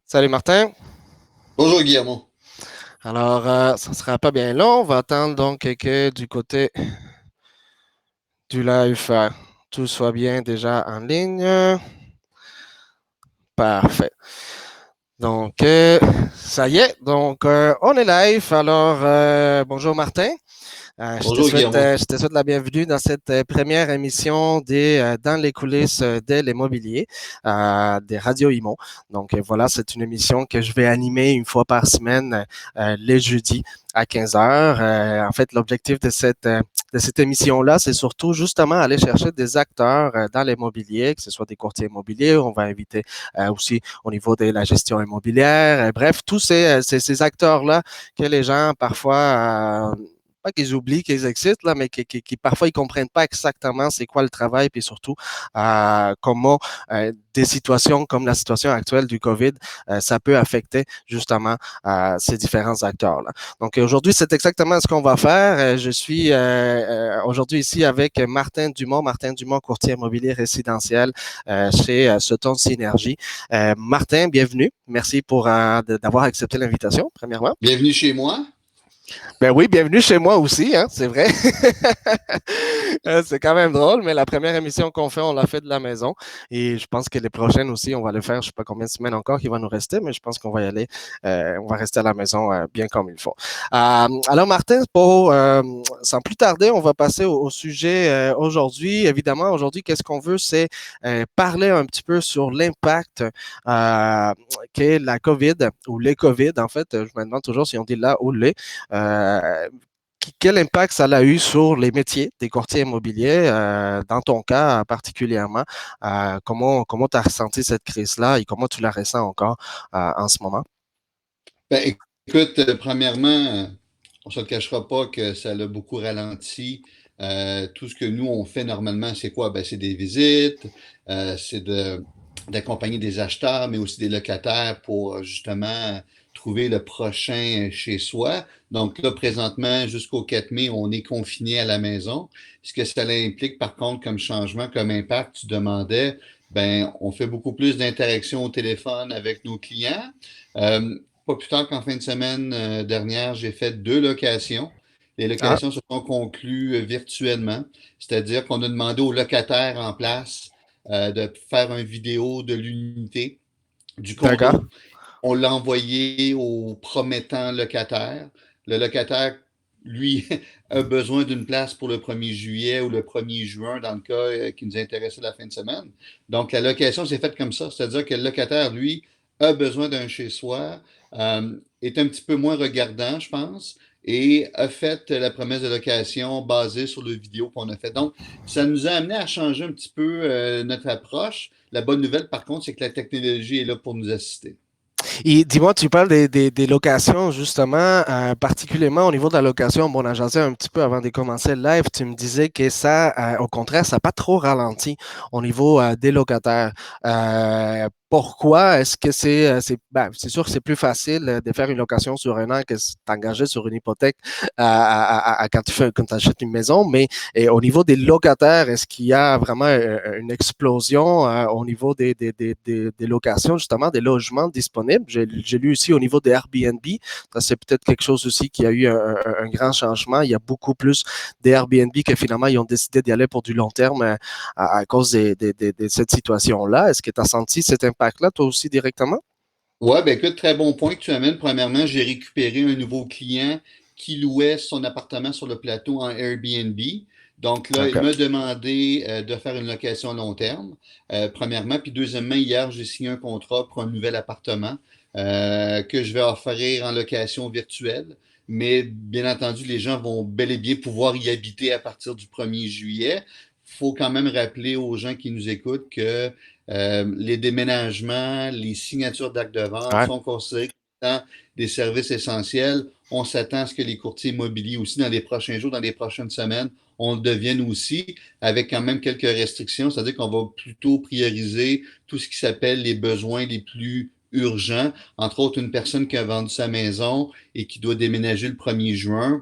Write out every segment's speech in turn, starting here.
Salut Martin. Bonjour Guillermo. Alors, ça ne sera pas bien long. On va attendre donc que du côté du live, tout soit bien déjà en ligne. Parfait. Donc, ça y est. Donc, on est live. Alors, bonjour Martin. Bonjour Guillermo. Je te souhaite la bienvenue dans cette première émission Dans les coulisses de l'immobilier, des radios IMO. Donc voilà, c'est une émission que je vais animer une fois par semaine, les jeudis à 15 heures. En fait, l'objectif de cette émission-là, c'est surtout justement aller chercher des acteurs dans l'immobilier, que ce soit des courtiers immobiliers. On va inviter aussi au niveau de la gestion immobilière. Bref, tous ces acteurs-là que les gens parfois pas qu'ils oublient qu'ils existent, là, mais qui parfois ils comprennent pas exactement c'est quoi le travail, puis surtout comment des situations comme la situation actuelle du COVID, ça peut affecter justement ces différents acteurs-là. Donc aujourd'hui, c'est exactement ce qu'on va faire. Je suis aujourd'hui ici avec Martin Dumont, courtier immobilier résidentiel chez Sutton Synergie. Martin, bienvenue. Merci pour d'avoir accepté l'invitation, premièrement. Bienvenue chez moi. Ben oui, bienvenue chez moi aussi, hein, c'est vrai. C'est quand même drôle, mais la première émission qu'on fait, on l'a fait de la maison. Et je pense que les prochaines aussi, on va le faire. Je ne sais pas combien de semaines encore qu'il va nous rester, mais je pense qu'on va y aller. On va rester à la maison bien comme il faut. Alors, Martin, sans plus tarder, on va passer au sujet aujourd'hui. Évidemment, aujourd'hui, qu'est-ce qu'on veut, c'est parler un petit peu sur l'impact qu'est la COVID ou les COVID. En fait, je me demande toujours si on dit là ou les. Euh, Quel impact ça a eu sur les métiers des courtiers immobiliers, dans ton cas particulièrement? Comment tu as ressenti cette crise-là et comment tu la ressens encore en ce moment? Ben, écoute, premièrement, on ne se le cachera pas que ça l'a beaucoup ralenti. Tout ce que nous, on fait normalement, c'est quoi? Ben, c'est des visites, c'est d'accompagner des acheteurs, mais aussi des locataires pour justement trouver le prochain chez soi. Donc là, présentement, jusqu'au 4 mai, on est confiné à la maison. Ce que ça implique, par contre, comme changement, comme impact, tu demandais, ben, on fait beaucoup plus d'interactions au téléphone avec nos clients. Pas plus tard qu'en fin de semaine dernière, j'ai fait 2 locations. Les Ah, locations se sont conclues virtuellement, c'est-à-dire qu'on a demandé aux locataires en place de faire une vidéo de l'unité, du d'accord. condo. On l'a envoyé au promettant locataire. Le locataire, lui, a besoin d'une place pour le 1er juillet ou le 1er juin, dans le cas qui nous intéressait la fin de semaine. Donc, la location s'est faite comme ça. C'est-à-dire que le locataire, lui, a besoin d'un chez-soi, est un petit peu moins regardant, je pense, et a fait la promesse de location basée sur le vidéo qu'on a fait. Donc, ça nous a amené à changer un petit peu notre approche. La bonne nouvelle, par contre, c'est que la technologie est là pour nous assister. Et dis-moi, tu parles des locations, justement, particulièrement au niveau de la location. Bon, on a jasé un petit peu avant de commencer le live. Tu me disais que ça, au contraire, ça n'a pas trop ralenti au niveau des locataires. Pourquoi est-ce que c'est sûr que c'est plus facile de faire une location sur un an que de t'engager sur une hypothèque quand tu achètes une maison, mais au niveau des locataires, est-ce qu'il y a vraiment une explosion au niveau des locations, justement, des logements disponibles? J'ai lu aussi au niveau des Airbnb, ça c'est peut-être quelque chose aussi qui a eu un grand changement. Il y a beaucoup plus d'Airbnb que finalement ils ont décidé d'y aller pour du long terme à cause de cette situation-là. Est-ce que tu as senti cet impact-là, toi aussi, directement? Ouais, ben écoute, très bon point que tu amènes. Premièrement, j'ai récupéré un nouveau client qui louait son appartement sur le plateau en Airbnb. Donc là, il OK. m'a demandé de faire une location à long terme, premièrement. Puis deuxièmement, hier, j'ai signé un contrat pour un nouvel appartement que je vais offrir en location virtuelle. Mais bien entendu, les gens vont bel et bien pouvoir y habiter à partir du 1er juillet. Il faut quand même rappeler aux gens qui nous écoutent que les déménagements, les signatures d'actes de vente Ouais. sont considérés comme étant des services essentiels. On s'attend à ce que les courtiers immobiliers aussi, dans les prochains jours, dans les prochaines semaines, on le devienne aussi, avec quand même quelques restrictions, c'est-à-dire qu'on va plutôt prioriser tout ce qui s'appelle les besoins les plus urgents, entre autres une personne qui a vendu sa maison et qui doit déménager le 1er juin.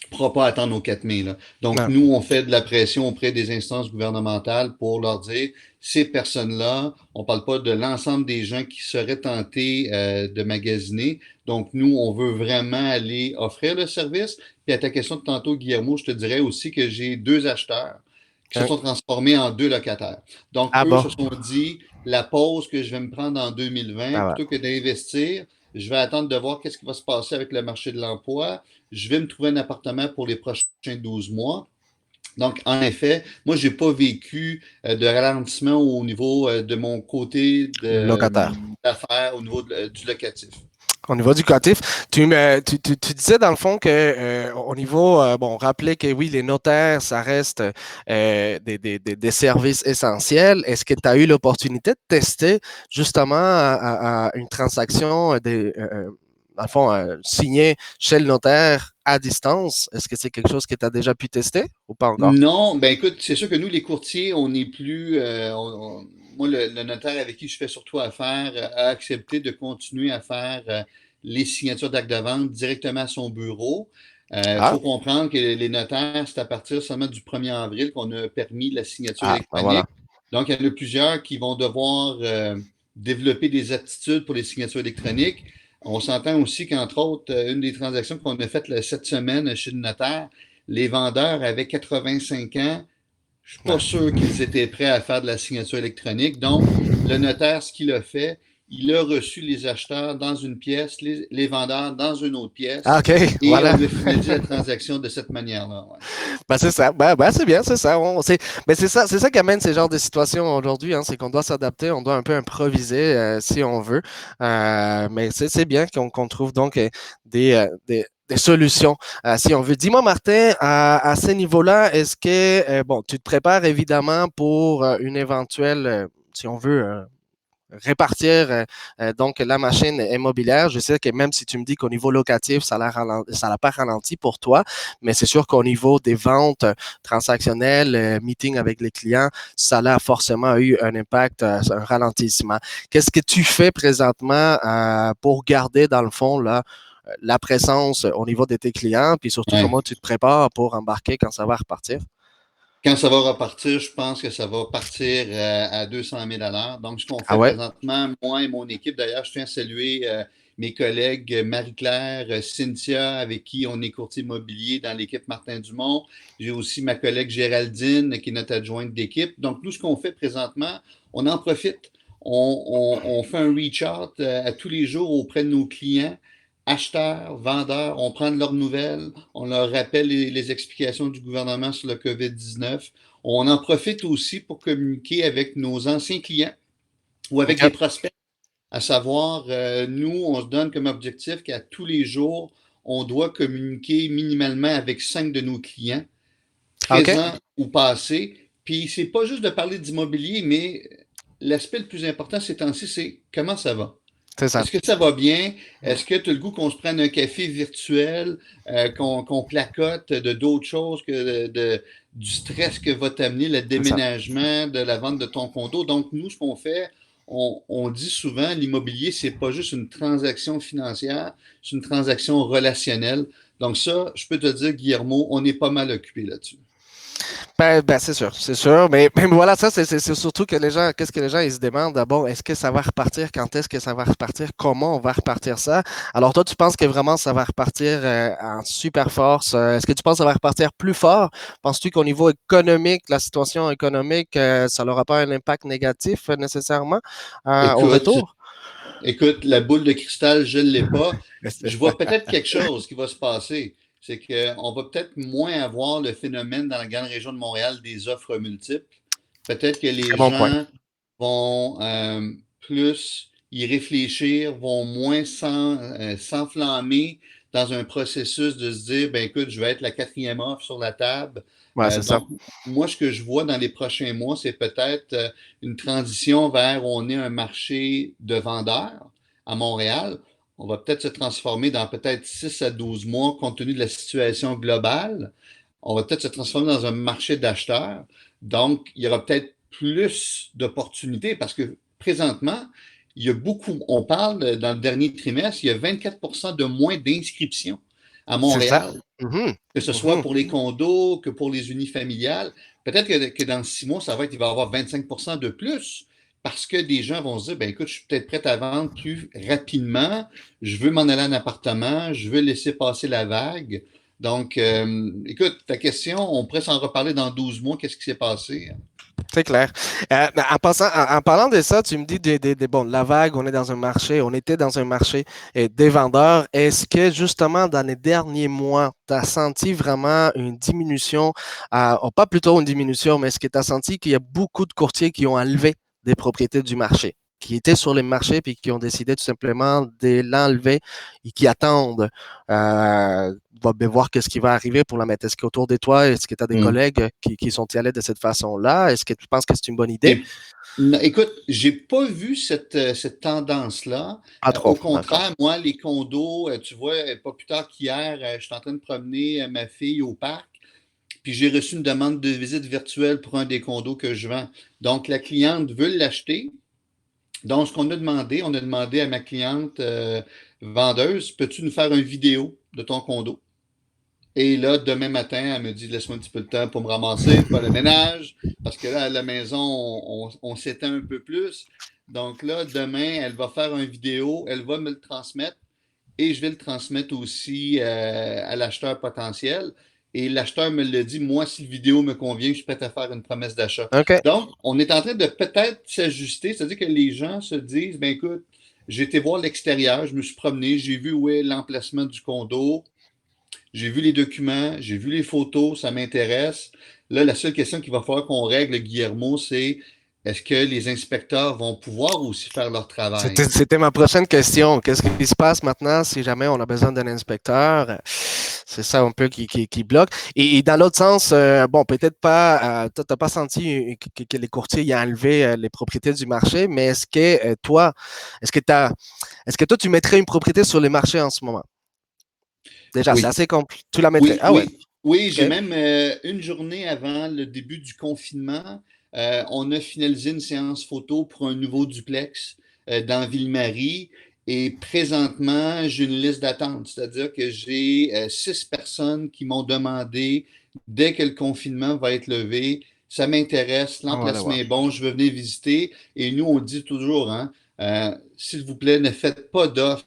ne pourras pas attendre au 4 mai. Là. Donc, Non. nous, on fait de la pression auprès des instances gouvernementales pour leur dire, ces personnes-là, on ne parle pas de l'ensemble des gens qui seraient tentés de magasiner. Donc, nous, on veut vraiment aller offrir le service. Puis à ta question de tantôt, Guillermo, je te dirais aussi que j'ai 2 acheteurs qui se Hein? sont transformés en 2 locataires. Donc, Ah eux bon, se sont dit, la pause que je vais me prendre en 2020, ah ouais. plutôt que d'investir, je vais attendre de voir qu'est-ce qui va se passer avec le marché de l'emploi. Je vais me trouver un appartement pour les prochains 12 mois. Donc, en effet, moi, je n'ai pas vécu de ralentissement au niveau de mon côté Locataire. d'affaires, au niveau du locatif. Au niveau du cotif, tu disais dans le fond que au niveau, bon, rappeler que oui, les notaires, ça reste des services essentiels. Est-ce que tu as eu l'opportunité de tester justement une transaction dans le fond, signée chez le notaire à distance? Est-ce que c'est quelque chose que tu as déjà pu tester ou pas encore? Non, ben écoute, c'est sûr que nous, les courtiers, on n'est plus. Moi, le notaire avec qui je fais surtout affaire a accepté de continuer à faire les signatures d'actes de vente directement à son bureau. Il Ah, faut comprendre que les notaires, c'est à partir seulement du 1er avril qu'on a permis la signature ben voilà. électronique. Donc, il y en a plusieurs qui vont devoir développer des aptitudes pour les signatures électroniques. On s'entend aussi qu'entre autres, une des transactions qu'on a faites cette semaine chez le notaire, les vendeurs avaient 85 ans. Je ne suis pas Ouais. sûr qu'ils étaient prêts à faire de la signature électronique. Donc, le notaire, ce qu'il a fait, il a reçu les acheteurs dans une pièce, les vendeurs dans une autre Ah, pièce, OK, et voilà. on a finalisé la transaction de cette manière-là. Ouais. Ben, c'est ça. C'est bien, c'est ça. Mais c'est ça qui amène ces genres de situations aujourd'hui, hein, c'est qu'on doit s'adapter, on doit un peu improviser si on veut. Mais c'est bien qu'on trouve donc des solutions si on veut. Dis-moi, Martin, à ce niveau-là, est-ce que, bon, tu te prépares évidemment pour une éventuelle, si on veut, répartir donc la machine immobilière. Je sais que même si tu me dis qu'au niveau locatif, ça l'a pas ralenti pour toi, mais c'est sûr qu'au niveau des ventes transactionnelles, meeting avec les clients, ça a forcément eu un impact, un ralentissement. Qu'est-ce que tu fais présentement pour garder dans le fond là, la présence au niveau de tes clients, puis surtout Ouais. comment tu te prépares pour embarquer quand ça va repartir? Quand ça va repartir, je pense que ça va partir à 200 000 à l'heure. Donc, ce qu'on Ah fait ouais? présentement, moi et mon équipe, d'ailleurs, je tiens à saluer mes collègues Marie-Claire, Cynthia, avec qui on est courtier immobilier dans l'équipe Martin Dumont. J'ai aussi ma collègue Géraldine, qui est notre adjointe d'équipe. Donc, nous, ce qu'on fait présentement, on en profite. On fait un reach-out à tous les jours auprès de nos clients acheteurs, vendeurs, on prend de leurs nouvelles, on leur rappelle les explications du gouvernement sur le COVID-19. On en profite aussi pour communiquer avec nos anciens clients ou avec OK. des prospects, à savoir, nous, on se donne comme objectif qu'à tous les jours, on doit communiquer minimalement avec 5 de nos clients, OK. présents ou passés. Puis, c'est pas juste de parler d'immobilier, mais l'aspect le plus important ces temps-ci, c'est comment ça va. C'est ça. Est-ce que ça va bien? Est-ce que tu as le goût qu'on se prenne un café virtuel, qu'on placote de d'autres choses que du stress que va t'amener le C'est ça. déménagement, de la vente de ton condo? Donc, nous, ce qu'on fait, on dit souvent, l'immobilier, c'est pas juste une transaction financière, c'est une transaction relationnelle. Donc ça, je peux te dire, Guillermo, on est pas mal occupé là-dessus. C'est sûr, c'est sûr. Mais voilà, ça, c'est surtout que les gens, qu'est-ce que les gens, ils se demandent d'abord, est-ce que ça va repartir? Quand est-ce que ça va repartir? Comment on va repartir ça? Alors, toi, tu penses que vraiment ça va repartir en super force? Est-ce que tu penses que ça va repartir plus fort? Penses-tu qu'au niveau économique, la situation économique, ça n'aura pas un impact négatif nécessairement au Écoute, retour? Écoute, la boule de cristal, je ne l'ai pas. Je vois peut-être quelque chose qui va se passer. C'est qu'on va peut-être moins avoir le phénomène dans la grande région de Montréal des offres multiples. Peut-être que Très les bon point. gens vont plus y réfléchir, vont moins s'enflammer dans un processus de se dire, ben écoute, je vais être la quatrième offre sur la table. Ouais, c'est ça. Donc, moi, ce que je vois dans les prochains mois, c'est peut-être une transition vers on est un marché de vendeurs à Montréal. On va peut-être se transformer dans peut-être 6 à 12 mois compte tenu de la situation globale. On va peut-être se transformer dans un marché d'acheteurs. Donc, il y aura peut-être plus d'opportunités parce que présentement, il y a beaucoup, on parle dans le dernier trimestre, il y a 24 de moins d'inscriptions. à C'est ça. Montréal, Mhm. que ce soit Mhm. pour les condos, que pour les unifamiliales. Peut-être que dans 6 mois, il va y avoir 25% de plus parce que des gens vont se dire, ben écoute, je suis peut-être prêt à vendre plus rapidement, je veux m'en aller en appartement, je veux laisser passer la vague. Donc, écoute, ta question, on pourrait s'en reparler dans 12 mois, qu'est-ce qui s'est passé? C'est clair. En parlant de ça, tu me dis bon, la vague, on est dans un marché, on était dans un marché des vendeurs. Est-ce que justement dans les derniers mois, tu as senti vraiment une diminution, pas plutôt une diminution, mais est-ce que tu as senti qu'il y a beaucoup de courtiers qui ont enlevé des propriétés du marché, qui étaient sur les marchés puis qui ont décidé tout simplement de l'enlever et qui attendent ben, voir qu'est-ce qui va arriver pour la mettre. Est-ce qu'autour de toi, est-ce que tu as des Hmm. collègues qui sont allés de cette façon-là? Est-ce que tu penses que c'est une bonne idée? Et non, écoute, j'ai pas vu cette tendance-là. Pas Au trop, d'accord. contraire, moi, les condos, tu vois, pas plus tard qu'hier, je suis en train de promener ma fille au parc, puis j'ai reçu une demande de visite virtuelle pour un des condos que je vends. Donc, la cliente veut l'acheter. Donc, ce qu'on a demandé, on a demandé à ma cliente vendeuse, peux-tu nous faire une vidéo de ton condo? Et là, demain matin, elle me dit, laisse-moi un petit peu de temps pour me ramasser, faire le ménage, parce que là, à la maison, on s'étend un peu plus. Donc là, demain, elle va faire une vidéo, elle va me le transmettre et je vais le transmettre aussi à l'acheteur potentiel. Et l'acheteur me le dit, moi, si la vidéo me convient, je suis prêt à faire une promesse d'achat. OK. Donc, on est en train de peut-être s'ajuster, c'est-à-dire que les gens se disent, ben écoute, j'ai été voir l'extérieur, je me suis promené, j'ai vu où est l'emplacement du condo, j'ai vu les documents, j'ai vu les photos, ça m'intéresse. Là, la seule question qu'il va falloir qu'on règle, Guillermo, c'est est-ce que les inspecteurs vont pouvoir aussi faire leur travail? C'était ma prochaine question. Qu'est-ce qui se passe maintenant si jamais on a besoin d'un inspecteur? C'est ça un peu qui bloque. Et dans l'autre sens, bon, peut-être pas, tu n'as pas senti que les courtiers y ont enlevé les propriétés du marché, mais est-ce que est-ce que toi, tu mettrais une propriété sur les marchés en ce moment? Déjà, c'est Oui, assez compliqué. Tu la mettrais? oui, Ah ouais, oui, oui. J'ai OK. même une journée avant le début du confinement, on a finalisé une séance photo pour un nouveau duplex dans Ville-Marie. Et présentement, j'ai une liste d'attente, c'est-à-dire que j'ai 6 personnes qui m'ont demandé, dès que le confinement va être levé, ça m'intéresse, On va aller l'emplacement voir. est bon, je veux venir visiter. Et nous, on dit toujours, hein, s'il vous plaît, ne faites pas d'offres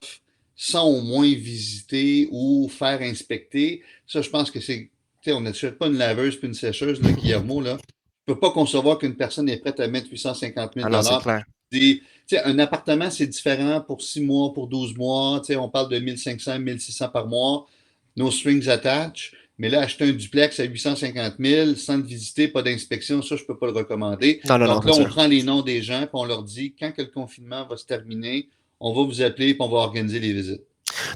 sans au moins visiter ou faire inspecter. Ça, je pense que c'est. Tu sais, on n'achète pas une laveuse puis une sécheuse, là, Guillermo, là. Je ne peux pas concevoir qu'une personne est prête à mettre 850 000 Ah non, c'est puis clair. tu sais, un appartement, c'est différent pour 6 mois, pour 12 mois. Tu sais, on parle de 1500, 1600 par mois. No strings attached. Mais là, acheter un duplex à 850 000 sans le visiter, pas d'inspection, ça, je ne peux pas le recommander. Non, non, non, Donc c'est là, on sûr. prend les noms des gens puis on leur dit, quand que le confinement va se terminer, on va vous appeler et on va organiser les visites.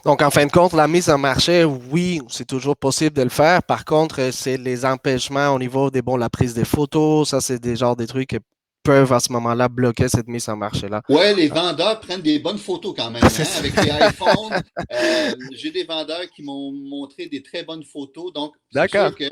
Donc, en fin de compte, la mise en marché, oui, c'est toujours possible de le faire. Par contre, c'est les empêchements au niveau des, bon, la prise des photos. Ça, c'est des genres des trucs qui peuvent à ce moment-là bloquer cette mise en marché-là. Ouais, les vendeurs prennent des bonnes photos quand même, C'est hein, ça. avec les iPhones. J'ai des vendeurs qui m'ont montré des très bonnes photos. Donc, c'est D'accord. sûr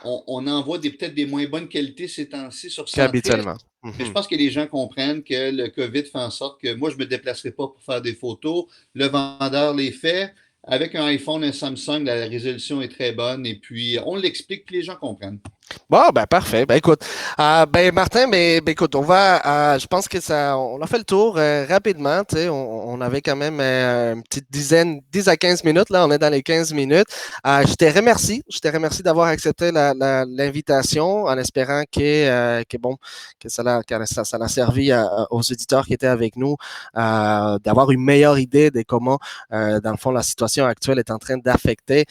qu'on envoie peut-être des moins bonnes qualités ces temps-ci sur Centris. Qu'habituellement. Mais je Mhm. pense que les gens comprennent que le COVID fait en sorte que moi, je ne me déplacerai pas pour faire des photos. Le vendeur les fait. Avec un iPhone, un Samsung, la résolution est très bonne. Et puis, on l'explique, puis les gens comprennent. Bon, ben parfait. Ben écoute, ben Martin, ben, écoute, je pense que on a fait le tour rapidement. Tu sais, on avait quand même une petite dizaine, 10 à 15 minutes. Là, on est dans les 15 minutes. Je te remercie d'avoir accepté l'invitation en espérant bon, que ça l'a servi aux auditeurs qui étaient avec nous d'avoir une meilleure idée de comment, dans le fond, la situation actuelle est en train d'affecter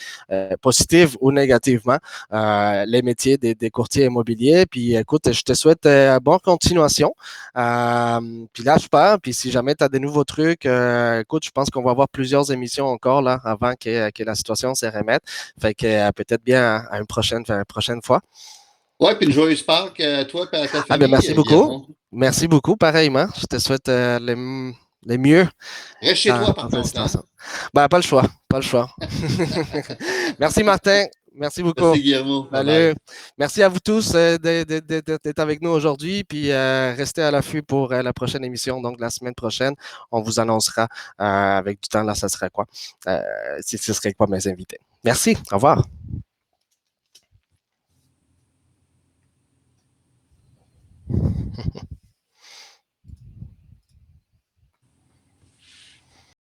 positive ou négativement les métiers des courtiers immobiliers. Puis écoute, je te souhaite bonne continuation. Puis lâche pas. Puis si jamais tu as des nouveaux trucs, écoute, je pense qu'on va avoir plusieurs émissions encore là avant que la situation se remette. Fait que peut-être bien à une prochaine fois. Ouais, puis une joyeuse Pâques à toi et à ta Ah ben famille, merci beaucoup. Guillermo. Merci beaucoup, pareillement. Je te souhaite les mieux Reste chez dans, toi par dans cette contre, hein? situation. Ben, pas le choix, pas le choix. Merci Martin. Merci beaucoup. Merci Guillermo. Bye Salut. bye. Merci à vous tous d'être avec nous aujourd'hui. Puis restez à l'affût pour la prochaine émission. Donc, la semaine prochaine, on vous annoncera avec du temps, là, ça sera quoi? Ce serait quoi mes invités? Merci. Au revoir.